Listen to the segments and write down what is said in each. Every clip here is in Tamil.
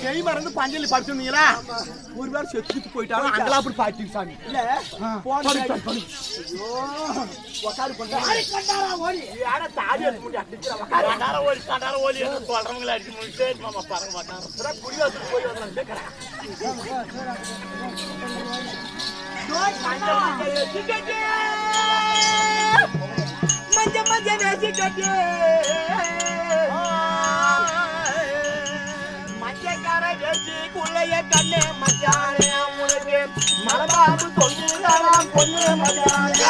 நெய் மறந்து பஞ்சலி படிச்சிருந்தீங்களா ஒரு பேர் செத்துட்டு போயிட்டாங்க அங்கெல்லாம் அப்படி பாட்டி சாமி இல்ல மஞ்ச மஞ்ச வேசி கட்டி மஞ்சக்கார வேசிக்குள்ளைய கண்ணே மச்சானே உனக்கு மலபாபு தொங்குதாராம் பொண்ணு மச்சானே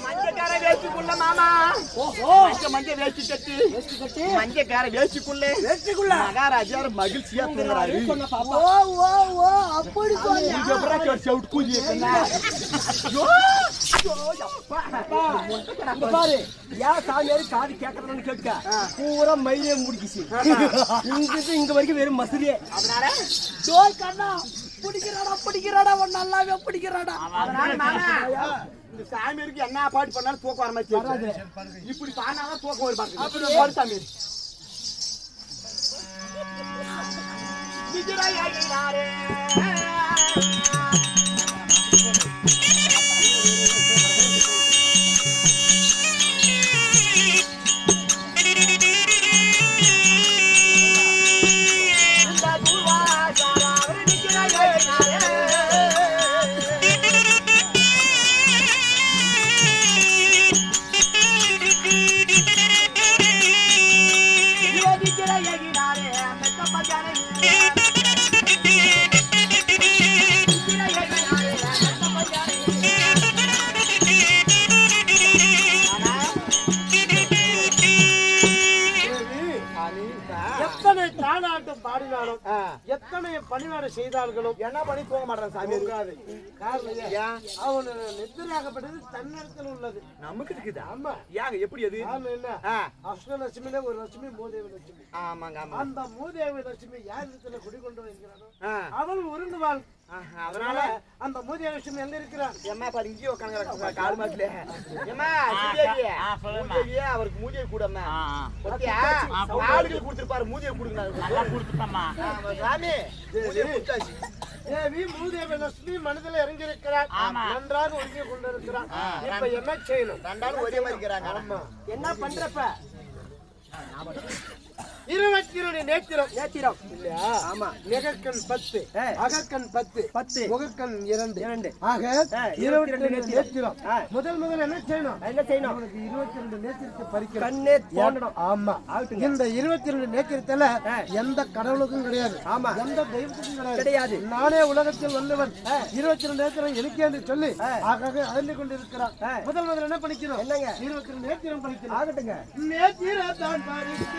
மஞ்சக்கார வேஷ்டிக்குள்ள மாமா மஞ்ச வேஷ்டி கட்டி மஞ்சக்கார வேஷ்டிக்குள்ள மகாராஜா மகிழ்ச்சியா தூங்குறாரு. அப்படி பாரு ஏன் சாமியாரு காது கேட்கறதுன்னு கேட்க பூரா மயிலே முடிக்குச்சு இங்க வரைக்கும் வெறும் மசூரியே. அதனால கண்ணா பிடிக்கிறாடா நல்லாவே பிடிக்கிறாடா. இந்த சாமியாருக்கு என்ன பாட்டு பண்ணாலும் தூக்கம் வர மாதிரி வராது. இப்படி பாடினாதான் தூக்கம் வரும் பாரு சாமியார். எத்தனை பணிவாடு செய்தார்களும் என்ன பண்ணி போக மாட்டான் சாமி. அவனு நித்திரையாகப்பட்டது தன்னிடத்தில் உள்ளது நமக்கு இருக்குது. ஆமா ஏங்க எப்படி அது இல்ல அஷ்டலட்சுமியில ஒரு லட்சுமி மூதேவி லட்சுமி. ஆமாங்க அந்த மூதேவி லட்சுமி யார் இடத்துல குடிக்கொண்டு வருகிறானோ அவள் உருண்டுவாள். அதனால அந்த மூதேவி லட்சுமி எங்க இருக்கிறான் எம்மா பாரு இங்கேயே உட்காந்து காடு மாட்டுல ஏமா அவருக்கு மூதேவி கூடம்மா ஆளுகள் கொடுத்துருப்பாரு மூதேவி கொடுங்க சாமி. தேவி மூதேவி லட்சுமி மனதில் இறங்கியிருக்கிறார். நன்றாக ஒழுங்கி கொண்டிருக்கிறார். இப்ப என்ன செய்யணும் ரெண்டாலும் ஒரே மாதிரி இருக்கிறாங்க. என்ன பண்றப்ப 22 நேத்திரம் இல்லையா? ஆமா. நிகழ்கண் 10 அகக்கண் 10 முகக்கண் 2 ஆக 22 நேத்திரம். முதல் என்ன செய்யணும் 22 நேத்திரத்தை பறிக்கணும். கண்ணே தோண்டணும். ஆமா. இந்த 22 நேத்திரத்துல எந்த கடவுளுக்கும் கிடையாது. ஆமா. எந்த தெய்வத்துக்கும் கிடையாது. நானே உலகத்தில் வந்தவன் 22 நேத்திரம் எனக்கு என்று சொல்லி ஆக அறிந்து கொண்டிருக்கிறான். முதல் என்ன பண்ணிக்கணும் என்னங்க 22 நேத்திரம் பறிக்கணும். ஆகட்டுங்க. நேத்திரம் தான் பறிக்க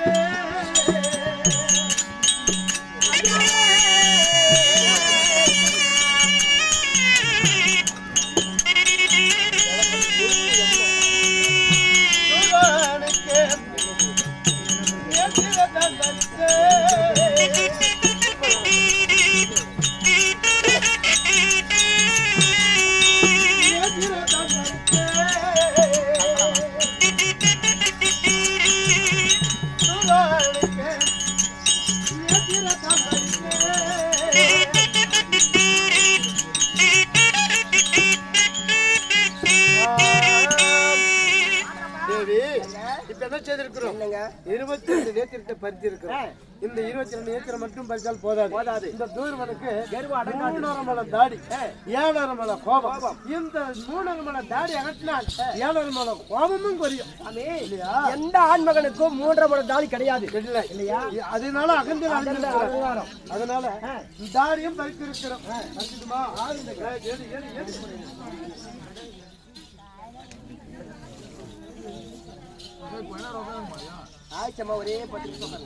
Yeah. சரி இப்ப என்ன செய்திருக்கிறோம்? 22 நேத்திரத்தை பறித்து இருக்கிறோம். இந்த 22 நேத்திரம் மட்டும் பறித்தால் போதாது. இந்த தூர்வனுக்கு 3.5 மலம் தாடி, 7.5 மலம் கோபம். இந்த 3.5 மலம் தாடி அகற்றினால் 7.5 மலம் கோபமும் குறையும். எந்த ஆண்மகனுக்கும் 3.5 மலம் தாடி கிடையாது இல்லையா? அதனால அகந்து அதனால தாடியும் பறித்திருக்கிறோம். ஆச்சம்மா ஒரே 10 நிமிஷம்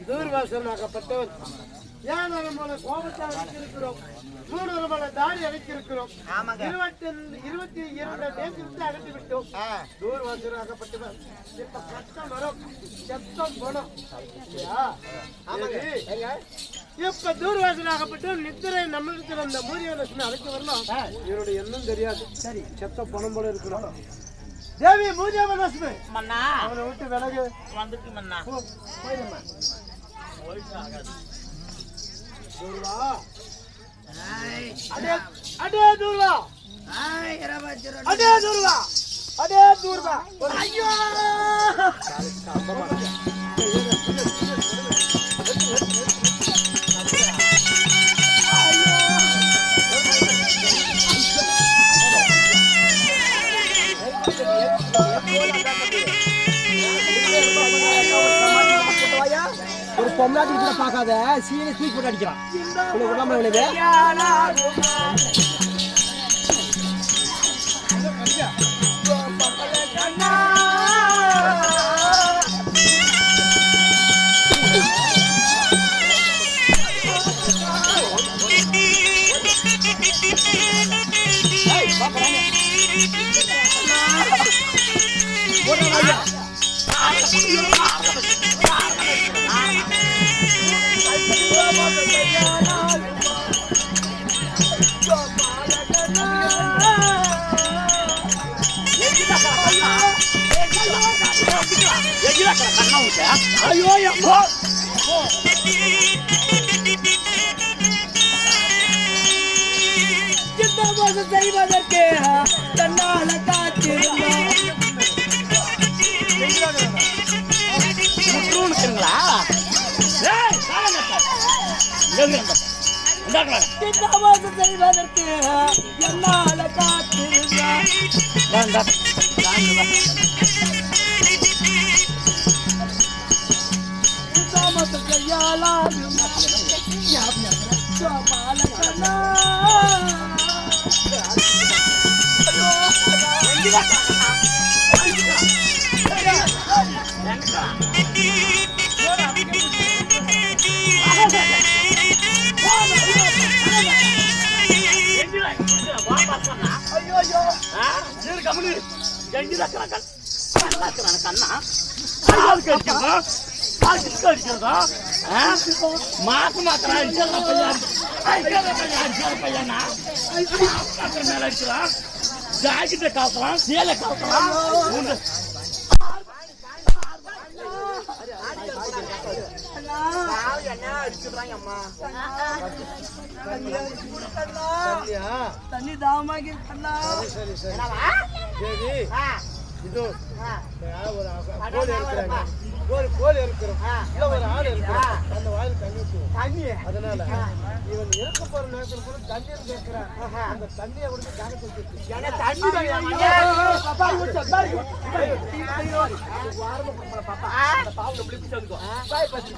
தூர்வாசனாகப்பட்டவன் 7.5 மலம் கோபத்தை அழைத்திருக்கிறோம். 3.5 மலம் தாடி அழைத்திருக்கிறோம். 22 நேசித்து அகற்றி விட்டோம். தூர்வாசனாகப்பட்டவன் இப்ப கஷ்டம் வரும், சத்தம் போனோம். இப்ப தூர்வாசனாகப்பட்டவன் நித்திரை நம்மளுக்கு அந்த மூரியலட்சுமி அழைக்க வரலாம். இவருடைய எண்ணம் தெரியாது. சரி, செத்த பணம் போல இருக்கிறோம். தேவி மூஜாவலட்சுமி மன்னா, அவனை விட்டு விலகு. வந்துட்டு மன்னா போயிடுமா. தூர்வா அடே தூர்வா, அடே தூர்வா, அடே தூர்வா. ஐயோ ஒரு பொம்லாட்டி கூட பார்க்காத சீனை தூக்கி போட்டு அடிக்கிறான். உடம்பு விளைவு செய்வதற்கு தன்னால காத்திருந்தோம். செய்வதற்கு என்னால காத்திருந்தோம். ஜாக்கெட்டை காக்கலாம், சேலை காக்கலாம். தண்ணி தாமாக்கி ஒரு கோல் இருக்கிறோம், ஒரு ஆடு இருக்கிறோம். அந்த வாயில் தண்ணி தண்ணி. அதனால இவன் இறக்க போற நேரத்தில் கூட தண்ணீர் கேட்கிறான். அந்த தண்ணியை கொடுத்து தானத்தை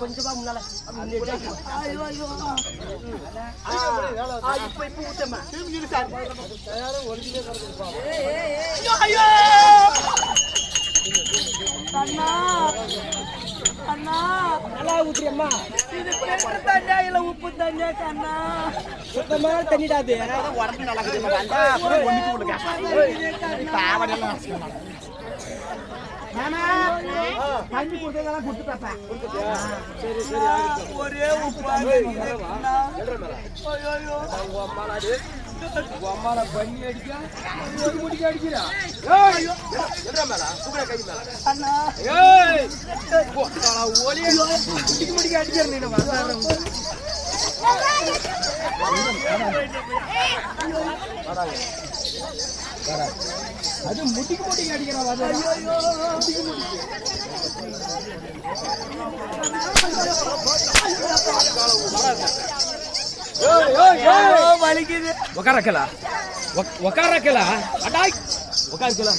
கொஞ்சமா முன்னால நல்லா ஊத்துறியம்மா. இது தண்ணியா இல்ல உப்பு தண்ணியா கண்ணா? சுத்தமான தண்ணிடாது. உடம்பு நல்லா கஞ்சி கொடுத்ததெல்லாம் கொடுத்துட்டாப்பா. சரி சரி ஆகட்டும். ஒரே உப்பு அம்மால பண்ணி அடிக்க முடிக்க அடிக்கிறா அண்ணா முடிக்க அடிக்கிற நீ அது முட்டிக்கு முட்டிக்கு அடிக்கிறா வலிக்குது. உக்காரக்கலா அடாய் உக்காரக்கலா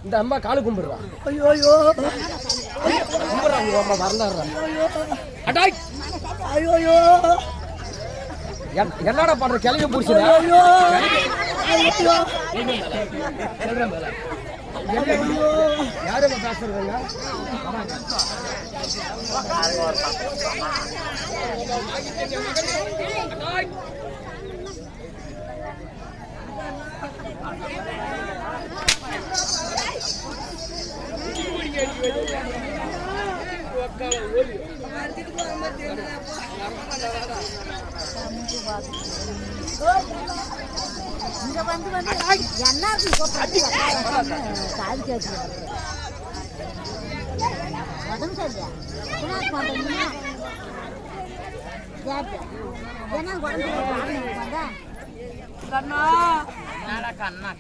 இந்த அம்மா காலு கும்பிடுறா ஐயோ கும்பிடுறா உங்க அம்மா மறந்துடுறா அடாய் ஐயோ என்னடா பண்ற கிளம்பி பிடிச்சதா யாரு பேசுறதுங்க இங்க வந்து என்ன காது கேட்கு உடம்பு சரியா என்ன பண்றீங்க என்ன உடம்பு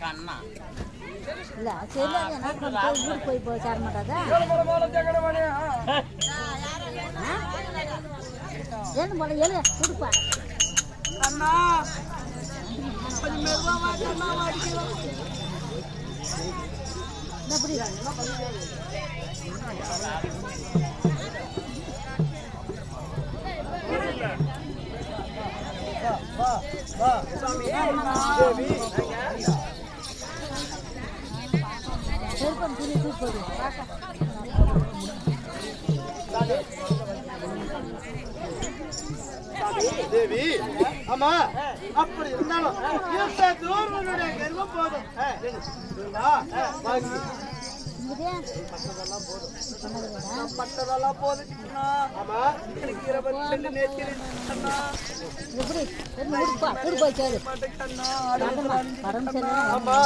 கண்ணா இல்ல சரி என்ன ஊருக்கு போய் சேர மாட்டாதா ஏன்னு போல ஏழு கொடுப்பா அண்ணா கொஞ்சம் மெதுவா அண்ணா அடிக்கலாம். எப்படி செல்பம் துணி தூக்கி போடு தேவி ஆமா அப்படி இருந்தாலும் தூர்வனுடைய கர்வம் போதும் பட்டதெல்லாம் போதுச்சுன்னா ஆமா எனக்கு 22 நேற்று ஆமா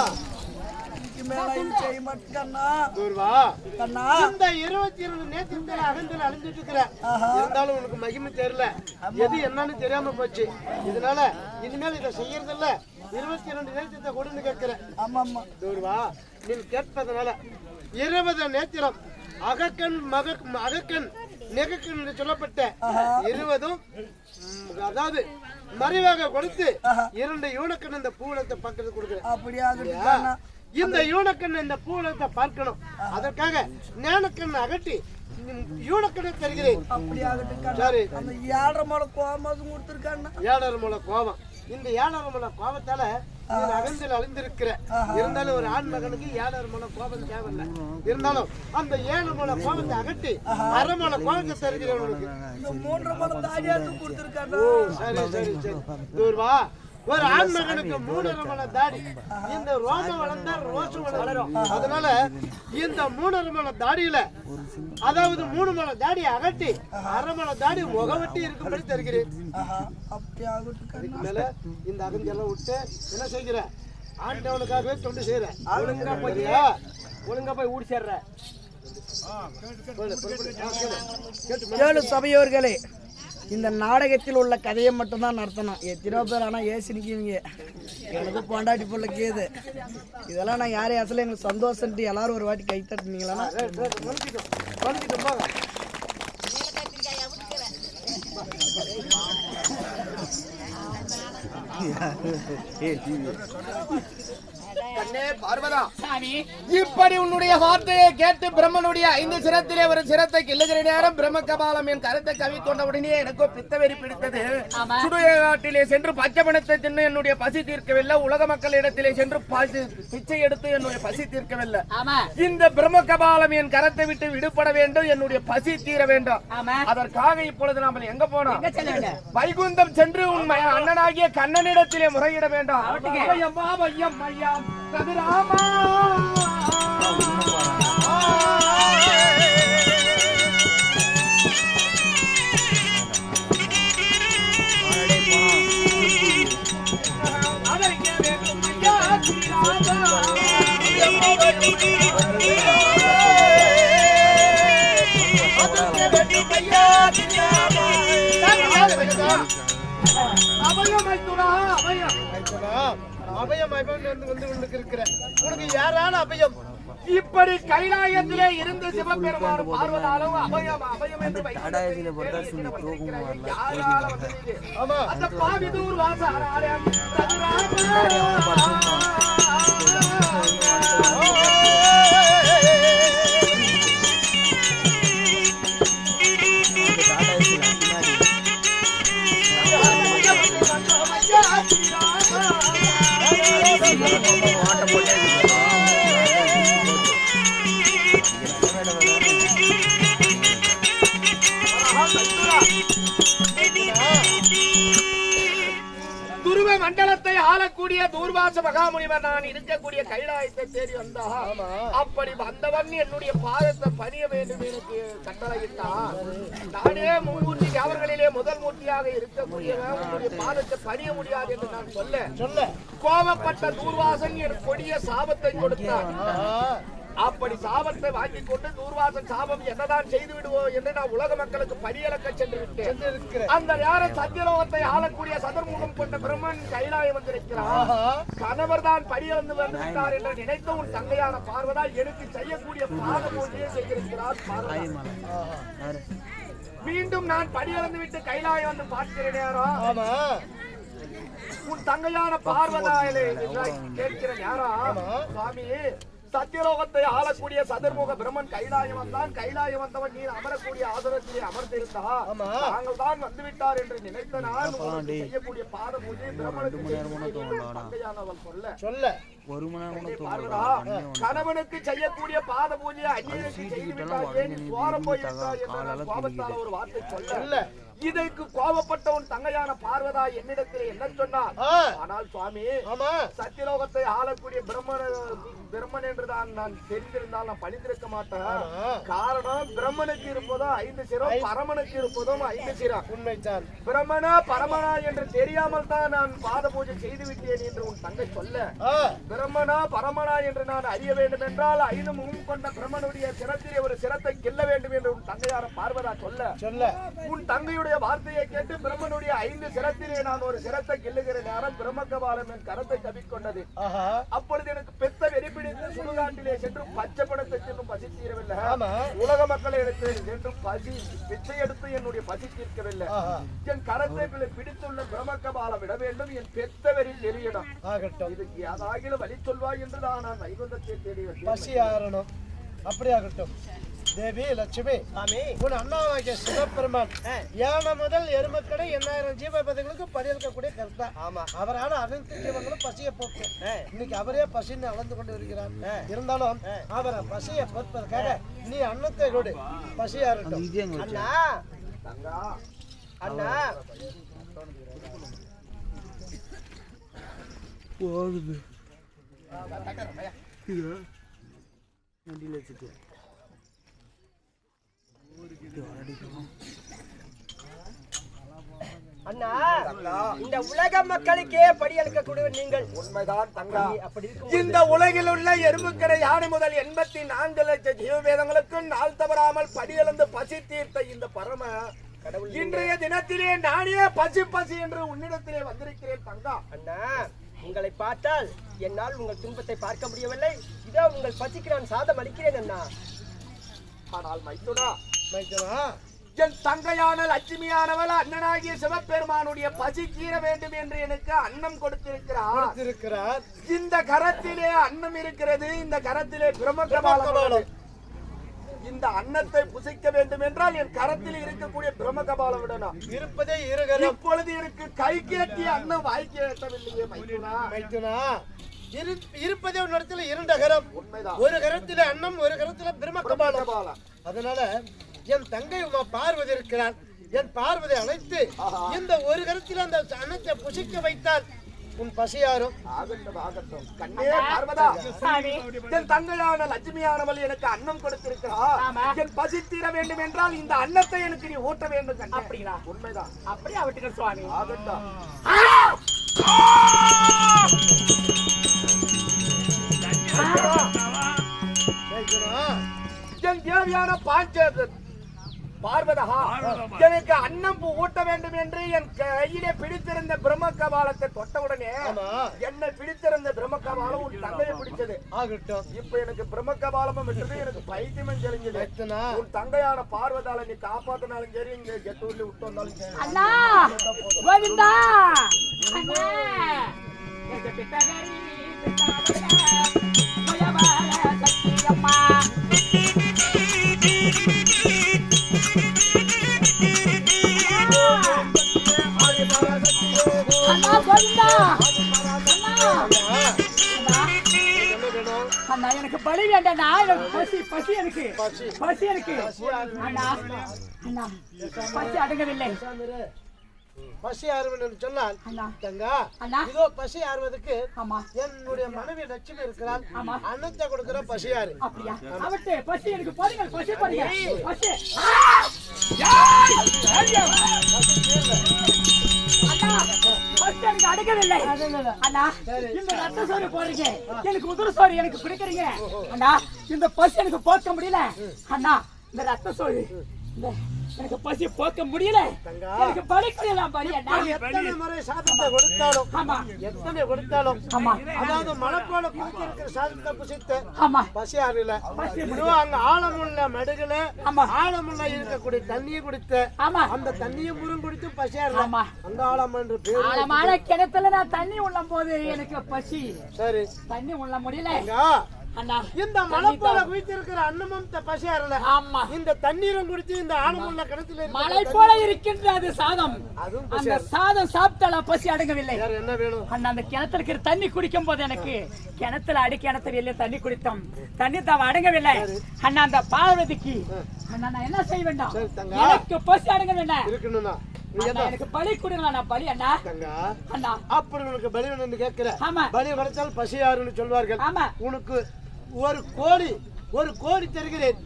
செய்ய மாட்டேன்னா தூர்வா இந்த 22 நேத்திரத்துல அகந்தல அழிஞ்சிட்டு இருக்கிற இருந்தாலும் உனக்கு மகிமை தெரியல எது என்னன்னு தெரியாம போச்சு இதனால இனிமேல் இதை செய்யறது இல்ல 22 நேத்திரத்தை கொடுன்னு கேட்கிறேன் ஆமா ஆமா தூர்வா நீ கேட்பதனால 20 நேத்திரம் அகக்கண் அகக்கண் நெகக்கண் என்று சொல்லப்பட்ட 20ம் அதாவது மறைவாக கொடுத்து 2 யூனக்கண் இந்த பூவளத்தை பக்கத்து கொடுக்குறேன் அப்படியா இந்த யூனக்கண் இந்த பூவளத்தை பார்க்கணும் அதற்காக ஞானக்கண் அகட்டி யூனக்கண்ணை தருகிறேன் சரி அந்த 7.5 முழ கோபம் கொடுத்துருக்காங்க 7.5 முழ கோபம் இந்த 7.5 முழ கோபத்தால அகந்தில் அழிந்திருக்கிற இருந்தாலும் ஒரு ஆண் மகனுக்கு 7.5 முழ கோபம் தேவையில்லை இருந்தாலும் அந்த 7 முழ கோபத்தை அகட்டி 1/2 முழ கோபத்தை தருகிறேன் உனக்கு 3 முழ தாடியாட்டு கொடுத்துருக்காங்க சரி சரி சரி தூர்வா ஒரு ஆண் மகனுக்கு 3.5 முழ தாடி இந்த ரோம வளர்ந்தா ரோசு வளரும் அதனால இந்த 3.5 முழ தாடியில அதாவது 3 முழ தாடியை அகட்டி 1/2 முழ தாடி முகவட்டி இருக்கும்படி தருகிறேன் அதுக்கு மேல இந்த அகந்தியெல்லாம் விட்டு என்ன செய்கிற ஆண்டவனுக்காகவே தொண்டு செய்யற ஒழுங்கா போய் ஊடி சேர்ற ஏழு சபையோர்களே இந்த நாடகத்தில் உள்ள கதையை மட்டும்தான் நடத்தணும் எத்தனையோ பேர் ஆனால் ஏசினிக்குவீங்க எனக்கு பொண்டாட்டி பொருள் கேது இதெல்லாம் நான் யாரையும் அசல எங்களுக்கு சந்தோஷம்ட்டு எல்லாரும் ஒரு வாட்டி கை தட்டுனீங்களா இப்படி உன்னுடைய வார்த்தையை கேட்டு பிரம்மனுடைய 5 சிரத்திலே ஒரு சிரத்தை கிள்ளுகிற நேரம் பிரம்ம கபாலம் என் கருத்தை கவி கொண்ட உடனே எனக்கு பித்தவெறி பிடித்தது. சுடுய நாட்டிலே சென்று பச்சைப்பணத்தை தின்னு என்னுடைய பசி தீர்க்கவில்லை. உலக மக்களிடத்திலே சென்று பிச்சை எடுத்து என்னுடைய பசி தீர்க்கவில்லை. இந்த பிரம்ம கபாலம் என் கரத்தை விட்டு விடுபட வேண்டும், என்னுடைய பசி தீர வேண்டும். அதற்காக இப்பொழுது நாம் எங்க போனோம்? வைகுந்தம் சென்று உன் அண்ணனாகிய கண்ணனிடத்திலே முறையிட வேண்டும். கதிராமா அதற்கு வேண்டும் ஐயா ஸ்ரீராமா. அபயம் மைத்துனா, அபயம் அபயம் வந்து கொண்டிருக்கிற உனக்கு யாரான அபயம்? இப்படி கைலாயத்திலே இருந்து சிவபெருமான் பார்வதாலும் அபயம் அபயம் என்று யாரால வந்தது? அந்த பாவிதூர் வாசாராயம் துருவ மண்டலத்தை ஆளக்கூடிய தூர்வாச மகாமுனிவர் நான் இருக்கக்கூடிய கைலாயத்தை தேடி வந்தா. அப்படி வந்தவன் என்னுடைய பாதத்தை பணிய வேண்டும் எனக்கு கட்டளையிட்டான். நானே மும்மூர்த்தி அவர்களிலே முதல் மூர்த்தியாக இருக்கக்கூடியவன் உன்னுடைய பாதத்தை பணிய முடியாது என்று நான் சொல்ல கோபப்பட்ட தூர்வாசன் எனக்கு கொடிய சாபத்தை கொடுத்தான். அப்படி சாபத்தை வாங்கி கொண்டு தூர்வாசன் சாபம் என்னதான் செய்து விடுவோம் என்று நான் உலக மக்களுக்கு பணியளக்க சென்று விட்டேன். அந்த நேரம் சத்தியலோகத்தை ஆளக்கூடிய சதுர்முகம் கொண்ட பிரம்மன் கைலாயம் வந்திருக்கிறார். கணவர் தான் பணியளந்து வந்து விட்டார் என்று நினைத்த உன் தங்கையான பார்வதா எனக்கு செய்யக்கூடிய பாத பூஜையை செய்திருக்கிறார். மீண்டும் நான் பணியளந்து விட்டு கைலாயம் வந்து பார்க்கிற நேரம் உன் தங்கையான பார்வதாயிலே கேட்கிற நேரம் சுவாமி சத்தியலோகத்தை ஆளக்கூடிய சதுர்முக பிரம்மன் கைலாயம் வந்தான். கைலாயம் வந்தவன் நீர் அமரக்கூடிய ஆசனத்திலே அமர்ந்திருந்தா நாங்கள் தான் வந்துவிட்டார் என்று நினைத்த நான் செய்யக்கூடிய பாத பூஜை பிரம்மனுக்கு சொல்ல கணவனுக்கு செய்யக்கூடிய பாத பூஜையை அந்நியனுக்கு செய்து விட்டால் ஏன் சோரம் போயிருந்தார் என்ற கோபத்தால் ஒரு வார்த்தை சொல்ல இதற்கு கோபப்பட்ட உன் தங்கையான பார்வதா என்னிடத்தில் என்ன சொன்னார்? ஆனால் சுவாமி சத்தியலோகத்தை ஆளக்கூடிய பிரம்மன் என்றுதான் நான் தெரிந்திருந்தால் நான் பணிந்திருக்க மாட்டேன். காரணம் பிரம்மனுக்கு இருப்பதோ 5 சிரம், பரமனுக்கு இருப்பதும் 5 சிரம். உண்மைதான். பிரம்மனா பரமனா என்று தெரியாமல் தான் நான் பாத பூஜை செய்து விட்டேன் என்று உன் தங்கை சொல்ல பிரம்மனா பரமனா என்று நான் அறிய வேண்டும் என்றால் 5 முகம் கொண்ட பிரம்மனுடைய சிரத்திலே ஒரு சிரத்தை கிள்ள வேண்டும் என்று உன் தங்கையான பார்வதா சொல்ல உன் தங்கையுடைய வார்த்தையை கேட்டு பிரம்மனுடைய 5 சிரத்திலே நான் ஒரு சிரத்தை கிள்ளுகிற நேரம் பிரம்மகபாலம் என் கரத்தை கவிக்கொண்டது. அப்பொழுது எனக்கு பெத்த வெறிப்பிடித்து சுடுகாட்டிலே சென்று பச்சை படத்தை சென்றும் பசி தீரவில்லை. உலக மக்களை எடுத்து சென்று பசி பிச்சை எடுத்து என்னுடைய பசி தீர்க்கவில்லை. என் கரத்தை பிடித்துள்ள பிரம்மகபாலம் விட வேண்டும், என் பெத்தவரில் எரியணும். இதுக்கு யாராகிலும் வழி சொல்வாய் என்று நான் வைகுந்தத்தை தேடி பசி ஆறணும். அப்படியாகட்டும் தேவி லட்சுமி, உன் அண்ணாவாகிய சிவபெருமான் யானை முதல் எருமக்கடை 8000 ஜீவபதிகளுக்கு பணியளிக்கக்கூடிய கருத்தா. அவரால் அனைத்து ஜீவங்களும் பசியை போக்கு. இன்னைக்கு அவரே பசின்னு அளந்து கொண்டு வருகிறார். இருந்தாலும் அவரை பசியை போற்பதற்காக நீ அன்னத்தை கொடு, பசியா இருக்கட்டும். அண்ணா அண்ணா போகுது அண்ணா, இந்த உலக மக்களுக்கே படியளிக்கக்கூடிய நீங்கள் உண்மைதான் தங்கா. இந்த உலகில் உள்ள எறும்புக்கடை யானை முதல் 84 லட்சம் ஜீவவேதங்களுக்கு நாள் தவறாமல் படியளந்து பசி தீர்த்த இந்த பரம கடவுள் இன்றைய தினத்திலே நானே பசி என்று உன்னிடத்திலே வந்திருக்கிறேன் தங்கா. அண்ணா, உங்களை பார்த்தால் என்னால் உங்கள் துன்பத்தை பார்க்க முடியவில்லை. இதோ உங்கள் பசிக்கு நான் சாதம் அளிக்கிறேன் அண்ணா. ஆனால் மைத்துனா என் தங்கையான லட்சுமியானவள் அண்ணனாகிய சிவபெருமானுடைய பசி தீர வேண்டும் என்று எனக்கு அன்னம் கொடுத்திருக்கிறார். இந்த கரத்திலே அன்னம் இருக்கிறது, இந்த கரத்திலே பிரம்மகபாலம். இந்த அன்னத்தை புசிக்க வேண்டும் என்றால் என் கரத்தில் இருக்கக்கூடிய பிரம்மகபாலம் விடணும். இருப்பதே இருகரம். இப்பொழுது எனக்கு கை கேட்டிய அன்னம் வாய்க்கு எட்டவில்லையே மைத்துனா. இருப்பதே ஒரு இடத்துல 2 கரம். ஒரு கரத்தில அன்னம், ஒரு கரத்தில பிரம்மகபாலம். அதனால என் தங்கை உமா பார்வதி இருக்கிறார். என் பார்வதி அழைத்து இந்த ஒரு கரத்தில் அந்த அன்னத்தை புசிக்க வைத்தால் உன் பசியாரும். ஆகட்டும் ஆகட்டும். கண்ணே பார்வதா, என் தங்கையான லட்சுமியானவள் எனக்கு அன்னம் கொடுத்திருக்கிறார். என் பசி தீர வேண்டும் என்றால் இந்த அன்னத்தை எனக்கு நீ ஊட்ட வேண்டும். அப்படிங்களா? உண்மைதான். அப்படியே அவட்டுங்க சுவாமி. ஆகட்டும். என் தேவியான பார்வதா, எனக்கு அன்னம் ஊட்ட வேண்டும் என்று என் கையிலே பிடித்திருந்த பிரம்ம கபாலத்தை தொட்டவுடனே என்னை பிடித்திருந்த பிரம்ம கபாலம் உன் தங்கையை பிடிச்சது. ஆகட்டும். இப்ப எனக்கு பிரம்ம கபாலமும் விட்டது, எனக்கு பைத்தியமும் தெளிஞ்சது. உன் தங்கையான பார்வதால நீ காப்பாத்தினாலும் சரி, இங்க கெட்டூர்ல விட்டு வந்தாலும் சரி. அண்ணா கோவிந்தா அண்ணா எனக்கு பலி வேண்டாண்ணா. எனக்கு பசி எனக்கு பசி எனக்கு அண்ணா. அண்ணா பசி அடங்கவில்லை. பசி ஆறுவன் சொன்னால் தங்கா, இதோ பசி ஆறுவதற்கு என்னுடைய மனைவி லட்சுமி இருக்கிறாள். அன்னத்தை கொடுக்கிற பசி ஆறு. அப்படியா? அவட்டு பசி எனக்கு போடுங்க. பசி போடுங்க. பசி அண்ணா பசி எனக்கு அடங்கவில்லை. அண்ணா இந்த ரத்த சோறு போடுறீங்க, எனக்கு உதிர சோறு எனக்கு பிடிக்கிறீங்க. அண்ணா இந்த பசி எனக்கு போக்க முடியல. அண்ணா இந்த ரத்த சோறு எனக்கு பசி போக்க முடியல. எனக்கு பலி கொடுக்கலாம். பலி அண்ணா. எத்தனை முறை சாதத்தை கொடுத்தாலும், எத்தனை கொடுத்தாலும், அதாவது மனப்போல குடிக்க இருக்கிற சாதத்தை புசித்து பசி ஆறல. அங்க ஆழமுள்ள மெடுகுல ஆழமுள்ள இருக்கக்கூடிய தண்ணியை குடித்து அந்த தண்ணியும் முருங்க குடித்து பசி ஆறல. அந்த ஆழம் என்று பேர். ஆழமான கிணத்துல நான் தண்ணி உள்ளம் போது எனக்கு பசி. சரி, தண்ணி உள்ள முடியல. இந்த மலை போல குடித்திருக்கிற அன்னமும் பசி ஆறல. இந்த தண்ணீரும் குடித்து இந்த ஆழமுள்ள கிணத்துல மலை போல இருக்கின்றது சாதம். அந்த சாதம் சாப்பிட்டால பசி அடங்கவில்லை. என்ன வேணும்? அண்ணா அந்த கிணத்துல இருக்கிற தண்ணி குடிக்கும் போது எனக்கு கிணத்துல கிணத்துல தண்ணி குடித்தோம். தண்ணி தான் அடங்கவில்லை. அண்ணா அந்த பார்வதிக்கு அண்ணா நான் என்ன செய்ய வேண்டாம்? எனக்கு பசி அடங்க வேண்டாம். இருக்கணும்னா எனக்கு பலி கொடுங்களா? நான் பலி அண்ணா. அண்ணா அப்படி உனக்கு பலி வேணும்னு கேட்கிறேன். பலி வளர்த்தால் பசி ஆறுன்னு சொல்வார்கள். உனக்கு ஒரு கோடி தருகிறேன்.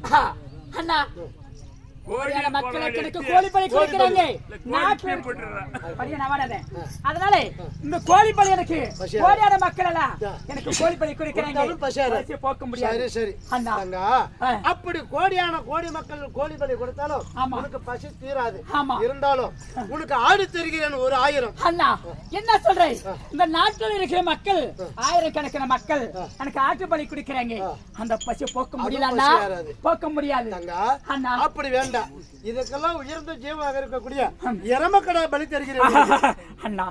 அண்ணா மக்களுக்கு எனக்கு கோழி பலி கொடுக்கிறாங்க. அதனால இந்த கோழி பலி எனக்கு கோடியான மக்கள் எல்லாம் எனக்கு கோழி பலி கொடுக்கிறாங்க. போக்க முடியாது. சரி அப்படி கோடி மக்கள் கோழி பலி கொடுத்தாலும் உனக்கு பசி தீராது. இருந்தாலும் உனக்கு ஆடு தருகிறேன் 1000. அண்ணா என்ன சொல்றேன்? இந்த நாட்டில் இருக்கிற மக்கள் ஆயிரக்கணக்கான மக்கள் எனக்கு ஆட்டு பலி கொடுக்கிறாங்க. அந்த பசி போக்க முடியல. போக்க முடியாது. அண்ணா அப்படி வேண்டாம். இதுக்கெல்லாம் உயர்ந்த ஜீவமாக இருக்கக்கூடிய எரமக்கடை பலி தருகிறேன். அண்ணா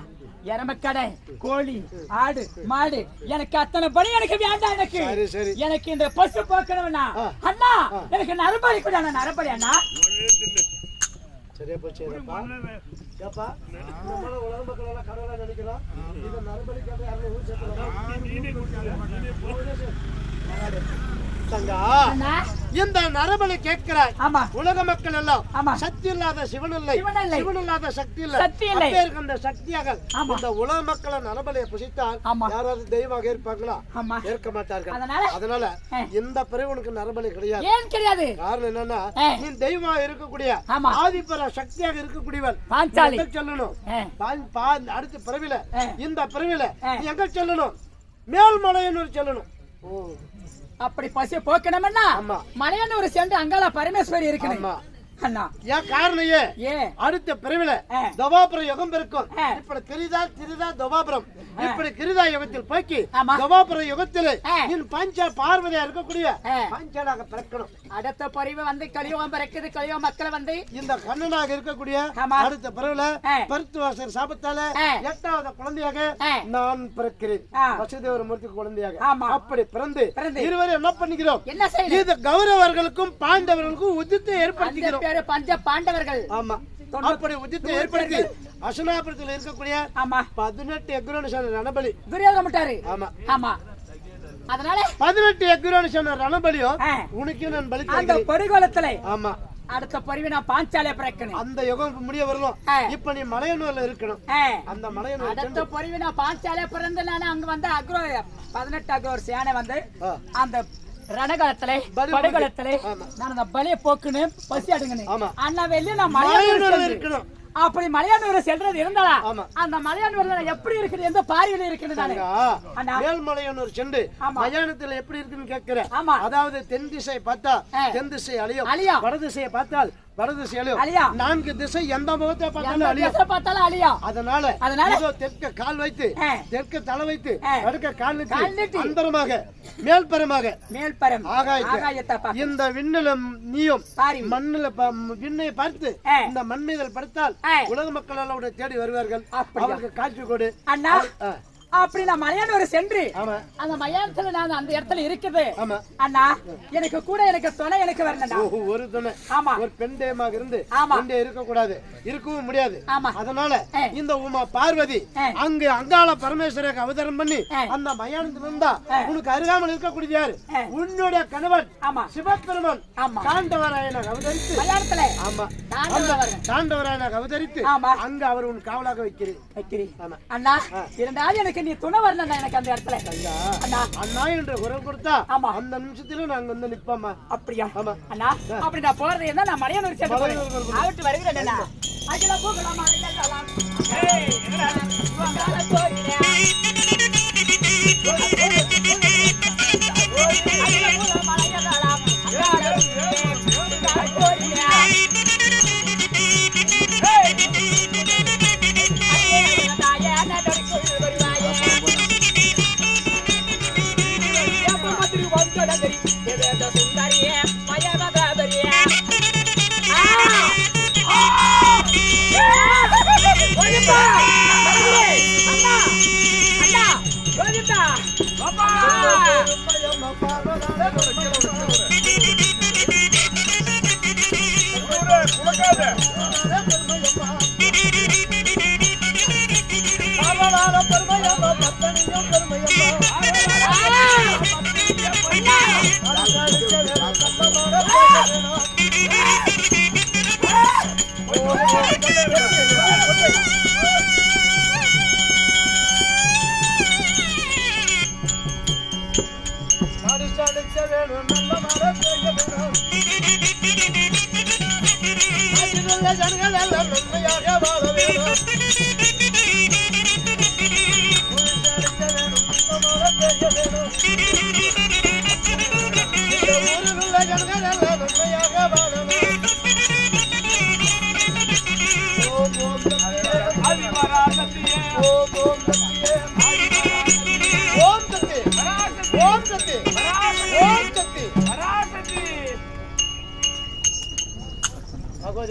எரமக்கடை, கோழி, ஆடு, மாடு எனக்கு அத்தனை பலி எனக்கு வேண்டாம். எனக்கு இந்த பசு போக்கணும்னா அண்ணா எனக்கு நரபலி கூட. நரபலி அண்ணா. சரியா போச்சு. ஏப்பா நம்மள உலக மக்கள் எல்லாம் கடவுளா நினைக்கிறோம். இந்த நரபலிக்காக யாரும் ஊர் இந்த நரபலி கேட்கிறாய். உலக மக்கள் எல்லாம் சக்தி இல்லாத சிவன் இல்லை, சிவன் இல்லாத சக்தி இல்லை. அந்த சக்தியாக இந்த உலக மக்களை நரபலியை புசித்தால் யாராவது தெய்வமாக இருப்பாங்களா? ஏற்க மாட்டார்கள். அதனால இந்த பிறகு உனக்கு நரபலி கிடையாது. காரணம் என்னன்னா, நீ தெய்வமாக இருக்கக்கூடிய ஆதிபர சக்தியாக இருக்கக்கூடியவன் சொல்லணும். அடுத்த பிறவில இந்த பிறவில நீ எங்க சொல்லணும்? மேல்மலையன்னு சொல்லணும். அப்படி பசி போக்கணும்னா மலையனூர் சென்று அங்கால பரமேஸ்வரி இருக்கணும். அடுத்த பிறவில தவாபுர யுகம் இருக்கும். இப்படி திரிதா தவாபுரம். இப்படி கிரிதா யுகத்தில் போக்கி தவாபுர யுகத்தில் பஞ்ச பார்வதியா இருக்கக்கூடிய பஞ்சனாக பிறக்கணும். அடுத்த பிறவி வந்து கலியுகம் பிறக்குது. கலியுகம் மக்களை வந்து இந்த கண்ணனாக இருக்கக்கூடிய அடுத்த பிறவில பருத்துவாசர் சாபத்தால 8வது குழந்தையாக நான் பிறக்கிறேன். வசுதேவர் மூர்த்தி குழந்தையாக. அப்படி பிறந்து இருவரும் என்ன பண்ணிக்கிறோம்? இது கௌரவர்களுக்கும் பாண்டவர்களுக்கும் உதித்தை ஏற்படுத்திக்கிறோம். பஞ்ச பாண்டவர்கள். ஆமா, அப்படி உதித்தை ஏற்படுத்தி அசுனாபுரத்தில் இருக்கக்கூடிய 18 எக்ரோனிஷன் ரணபலி துரியோதன விட்டாரு. ஆமா அதனால 18 எக்ரோனிஷன் ரணபலியும் உனக்கு நான் பலி அந்த படுகோலத்துல. ஆமா அடுத்த பிறவி நான் பாஞ்சாலியா பிறக்கணும். அந்த யுகம் முடிய வரணும். இப்ப நீ மலையனூர்ல இருக்கணும். அந்த மலையனூர் அடுத்த பிறவி நான் பாஞ்சாலியா பிறந்து நான் அங்க வந்து 18 அக்ரோர் சேனை வந்து அந்த ரணகாலத்திலே படுகளத்திலே நான் அந்த பலிய போக்குன்னு பசி அடுங்கணும். அண்ணா வெளியே நான் மலையனூர்ல இருக்கணும். அப்படி மலையானூர் செல்றது இருந்தாளா அந்த மலையானூர்ல எப்படி இருக்குது எந்த பாரியில இருக்குது மேல் மலையானூர் சென்று மயானத்துல எப்படி இருக்குன்னு கேட்கிறேன். அதாவது தென் திசை பார்த்தா தென் திசை அழியும், வட திசையை பார்த்தால் வடதிசை அழியும், 4 திசை எந்த முகத்தை பார்த்தாலும் அழியும். அதனால தெற்க கால் வைத்து தெற்க தலை வைத்து வடக்க கால் வைத்து அந்தரமாக மேல்பரமாக ஆகாயத்தை இந்த விண்ணிலும் நீயும் மண்ணில விண்ணை பார்த்து இந்த மண் மீதில் படுத்தால் உலக மக்கள் எல்லாம் தேடி வருவார்கள். அவருக்கு காட்சி கொடு அண்ணா. அப்படி நான் மலையானூர் சென்று அந்த மயானத்துல நான் அந்த இடத்துல இருக்குது அண்ணா. எனக்கு கூட எனக்கு துணை எனக்கு வரணும். ஒரு துணை ஒரு பெண் தேவமாக இருந்து இருக்க கூடாது, இருக்கவும் முடியாது. அதனால இந்த உமா பார்வதி அங்கு அங்காள பரமேஸ்வரருக்கு அவதாரம் பண்ணி அந்த மயானத்துல இருந்தா உனக்கு அருகாமல் இருக்கக்கூடிய யாரு உன்னுடைய கணவன் சிவபெருமான் தாண்டவராயனாக அவதரித்து மயானத்துல தாண்டவராயனாக அவதரித்து அங்க அவர் உன் காவலாக வைக்கிறேன் அண்ணா. இருந்தாலும் எனக்கு நீ துணை வரணும் எனக்கு அந்த இடத்துல அண்ணா என்ற குரல் கொடுத்தா அந்த நிமிஷத்துல நாங்க வந்து நிப்போமா. அப்படியா அண்ணா? அப்படி நான் போறது என்ன நான் மலையானூர் சென்று ஆகிட்டு வருகிறேன் அண்ணா. அகில போகலாமா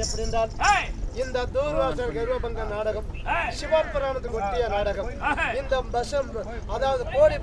எப்படி என்றால் இந்த தூர்வாசல் கருவபங்க நாடகம் சிவபுராணத்துக்கு ஒட்டிய நாடகம். இந்த பசம் அதாவது கோடி